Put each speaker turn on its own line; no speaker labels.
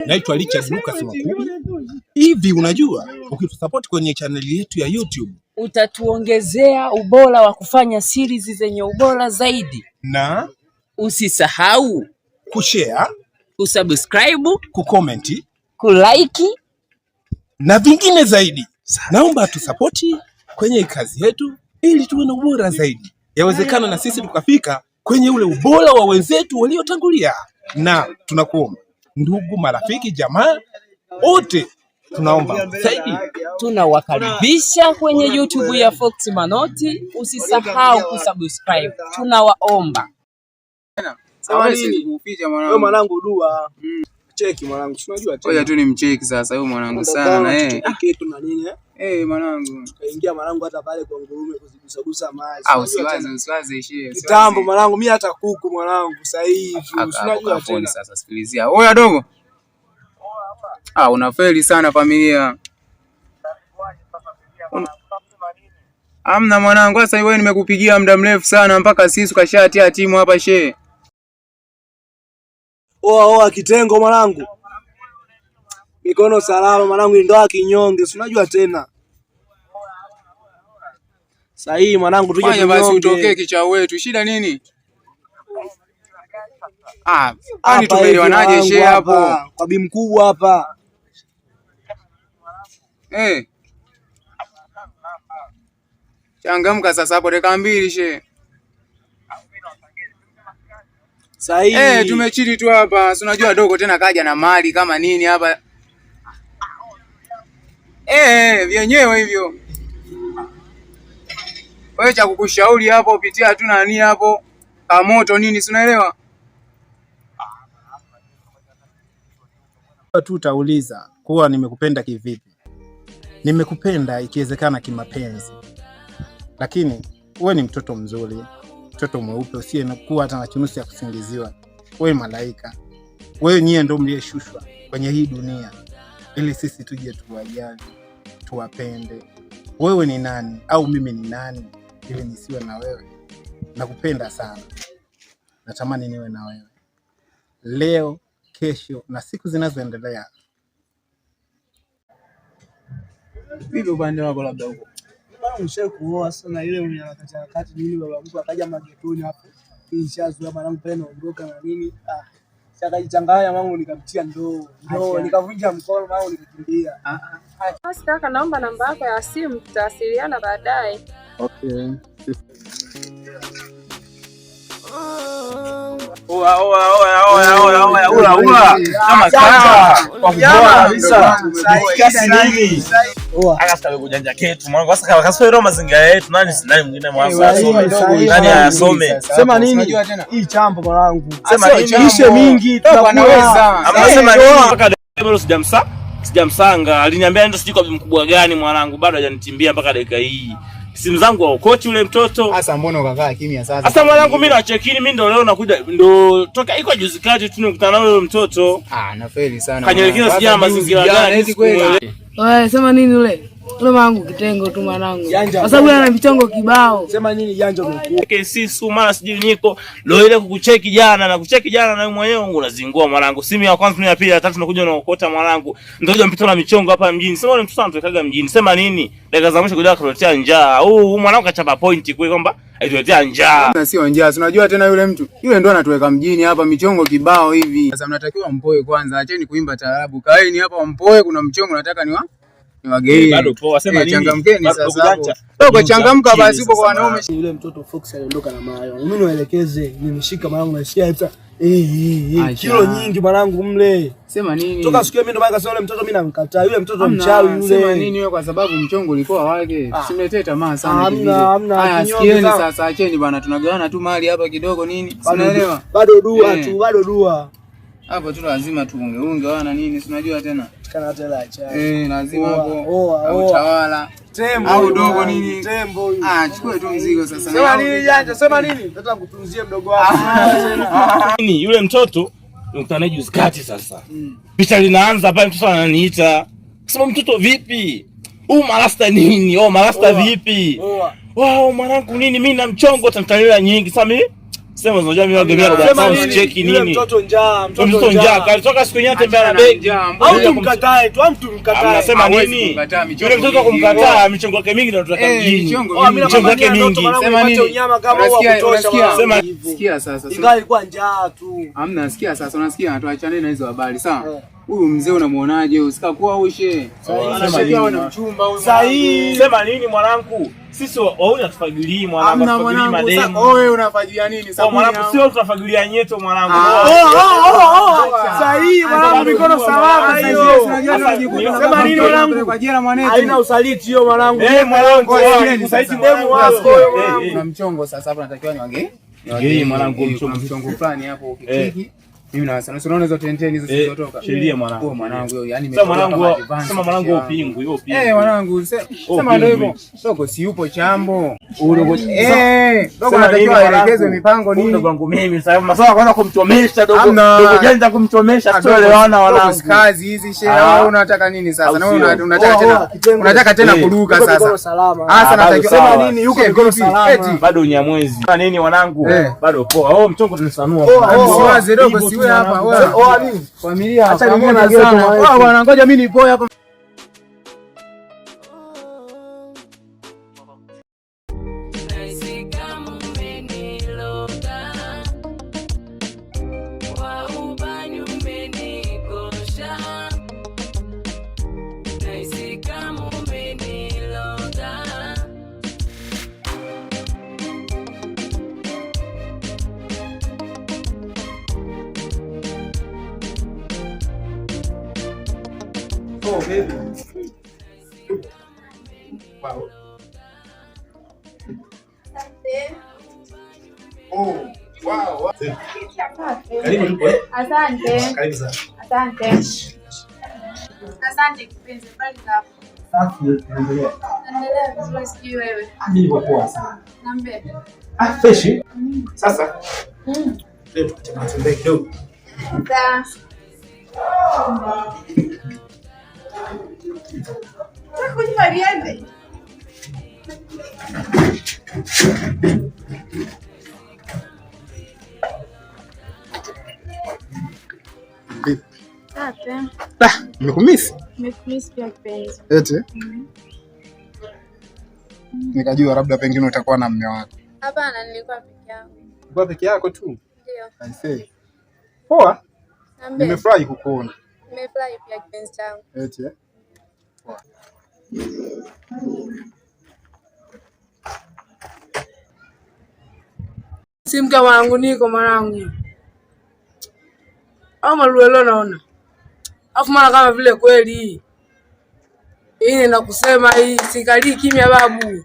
Naitwa Richard Lucas Makubi. Hivi unajua ukitusupport kwenye channel yetu ya YouTube
utatuongezea ubora wa kufanya series zenye ubora zaidi.
Na
usisahau
kushare,
kusubscribe,
kucomment,
kulike
na vingine zaidi. Naomba tusapoti kwenye kazi yetu ili tuwe na ubora zaidi. Yawezekana na sisi tukafika kwenye ule ubora wa wenzetu waliotangulia. Na tunakuomba ndugu, marafiki, jamaa wote, tunaomba zaidi.
Tunawakaribisha kwenye YouTube ya Fox Manoti. Usisahau kusubscribe. Tunawaomba.
Sawa nini kuficha mwanangu?
Wewe mwanangu dua. Cheki mwanangu. Unajua tena.
Ngoja tu nimcheki sasa huyo mwanangu sana
kitu na nini
mwanangu.
Kaingia mwanangu hata pale kwa ngurume kuzigusa maji.
Usiwaze ishie.
Kitambo mwanangu, mimi hata kuku mwanangu sasa hivi. Unajua tena.
Sasa sikilizia. Oya dogo. Unafeli sana familia. Amna mwanangu, sasa wewe nimekupigia muda mrefu sana mpaka sisi kashatia timu hapa shehe.
Oa kitengo mwanangu. Mikono salama mwanangu, ndoa kinyonge. Si unajua tena. Sahihi mwanangu, tuje
tunyonge. Basi utokee kicha wetu. Shida nini? Kwani tumeelewana shehe hapo?
Kwa bi mkubwa hapa.
Changamka sasa hapo dakika 2 shehe.
Sahihi.
Tumechili tu hapa. Si unajua dogo tena kaja na mali kama nini hapa. Vyenyewe hivyo. Wewe cha kukushauri hapo upitia tu nani hapo. Kamoto nini, si unaelewa?
Tu utauliza kuwa nimekupenda kivipi. Nimekupenda ikiwezekana kimapenzi. Lakini wewe ni mtoto mzuri, mtoto mweupe usiye na kuwa hata na chunusi ya kusingiziwa. Wewe malaika. Wewe nyie ndio mliyeshushwa kwenye hii dunia ili sisi tuje tuwajali, tuwapende. Wewe ni nani au mimi ni nani ili nisiwe na wewe? Nakupenda sana. Natamani niwe na wewe leo, kesho na siku zinazoendelea.
Vipi upande wako labda huko?
Kuoa sana ile unakati nini, baba mkuu akaja magetoni hapo. Nishazoea mwanangu pale naondoka na nini. Sakajichanganya mwanangu, nikamtia ndoo nikavunja mkono mwanangu, nikakimbia.
Basi kaka, naomba namba yako ya simu, tutawasiliana baadaye.
Okay.
Kama kaka kwa kuboa kabisa. Kiasi nini? Akasta kujanja ketu mwanangu. Sasa kasoro mazingira yetu, nani mwingine mwanangu asome. Nani asome?
Sema nini? Hii chambo mwanangu.
Sema nini?
Ishe mingi tunaweza.
Amesema nini mpaka leo sijamsanga. Aliniambia nenda sijui kwa mkubwa gani mwanangu, bado hajanitimbia mpaka dakika hii. Simu zangu waokoti ule mtoto.
Sasa mbona ukakaa kimya sasa?
Sasa mwanangu mimi na check in, mimi ndio leo nakuja, ndio toka iko juzi kati tu nikutana na yule mtoto.
Nafeli sana.
Kanielekeza sijana mazingira gani kweli.
Sema nini ule mwanangu kitengo tu mwanangu. Kwa sababu ana michongo kibao.
Sema nini janja mkuu?
Sisi mara sijui niko leo ile kukucheki jana na kucheki jana na wewe mwenyewe unazingua mwanangu. Simu ya kwanza, ya pili, ya tatu nakuja na ukota mwanangu. Ndio hoja mpito na michongo hapa mjini. Sema ule mtoto anatokaga mjini. Sema nini? Dakika za mwisho kuja kuletea njaa. Mwanangu kachapa point kwa kwamba aituletea njaa.
Na sio njaa. Unajua tena yule mtu. Yule ndo anatuweka mjini hapa michongo kibao hivi. Sasa mnatakiwa mpoe kwanza. Acheni kuimba taarabu. Kaeni hapa mpoe, kuna mchongo nataka ni wageni.
Bado poa, sema nini?
Changamkeni sasa hapo. Dogo changamka basi upo kwa wanaume.
Yule mtoto Fox aliondoka na mayo. Mimi niwaelekeze, nimeshika mwanangu nasikia hata kilo nyingi mwanangu mle.
Sema nini?
Toka siku mimi ndo maana kasema yule mtoto mimi namkataa. Yule mtoto mchawi yule.
Sema nini wewe, kwa sababu mchongo ulikuwa wake. Simletee tamaa sana
hivi. Hamna.
Sikieni sasa, acheni bwana, tunagawana tu mali hapa kidogo nini? Unaelewa?
Bado dua tu, bado dua.
Hapo tu lazima tuunge wana nini, unajua tena.
Kana tela cha.
Lazima hapo. Utawala.
Tembo
au dogo nini?
Tembo huyu.
Chukua tu mzigo sasa.
Sema nini janja? Sema nini? Nataka kutunzie mdogo wako.
Nini yule mtoto nikutana juzi kati sasa. Picha linaanza pale, mtoto ananiita. Sema mtoto vipi? Marasta nini? Marasta vipi? Mwanangu nini, mimi na mchongo tantalila nyingi. Sasa mimi Sema unajua mimi nagemea baba yangu usicheki nini?
Mtoto njaa,
mtoto njaa. Kalitoka siku nyingine tembea na begi.
Au tumkatae tu, tumkatae.
Anasema nini? Yule mtoto kumkataa michongo yake mingi ndio tunataka mjini. Michongo yake mingi.
Sema nini? Unyama kama huo kutosha.
Sema
sikia sasa.
Ingali ilikuwa njaa tu.
Hamna, sikia sasa, unasikia tuachane na hizo habari, sawa? Huyu mzee unamuonaje? Usikakuwa ushe. Anashakiwa na mchumba huyu.
Sahihi.
Sema nini mwanangu? Sisi waona tufagilii mwanangu, tufagilii mademu.
Wewe unafagilia nini
sasa? Mwanangu sio tutafagilia nyeto mwanangu.
Sahihi mwanangu, mikono salama hiyo. Sema nini mwanangu? Kwa jela mwanetu. Haina usaliti hiyo mwanangu.
Mwanangu,
usaliti demu wako wewe.
Kuna mchongo sasa hapo natakiwa niongee.
Mwanangu,
mchongo fulani hapo ukikiki. Mimi na sana unaona hizo tenteni hizo zilizotoka.
Sheria mwanangu.
Oh mwanangu, yani
sema mwanangu upingu, hiyo upingu.
Mwanangu, sema ndio hivyo. Soko si yupo chambo. Dogo natakiwa aelekezwe mipango nini?
Dogo wangu mimi sasa masawa kwanza kumchomesha dogo janja kumchomesha tuelewana wanangu.
Kazi hizi shehe unataka nini sasa? Na unataka tena kuruka sasa. Sasa natakiwa sema nini yuko mikono salama.
Bado Unyamwezi. Nini wanangu? Bado poa. Mchongo tunasanua.
Siwaze dogo si wewe hapa. Nini? Familia. Acha nione sana. Bwana ngoja mimi nipoe hapa.
Oh, baby. Wow. Oh, wow. Karibu.
Asante.
Karibu sana.
Asante. Asante kipenzi, bali hapo.
Safi, endelea.
Endelea vizuri, sijui wewe.
Mimi niko poa sana.
Niambie.
Fresh. Sasa. Leo tutatembea kidogo.
Kunywa viazi.
Nimekumisi?
Nimekumisi pia kipenzi.
Eti? Nikajua labda pengine utakuwa na mume wako.
Hapana, nilikuwa peke yangu.
Ulikuwa peke yako tu?
Ndio.
I say. Poa. Nimefurahi kukuona.
Nimefurahi pia kipenzi changu.
Eti? Poa.
Simka mwanangu, niko mwanangu. Au maluelo naona. Afu mara kama vile kweli hii. Hii nenda kusema hii sikalii kimya babu.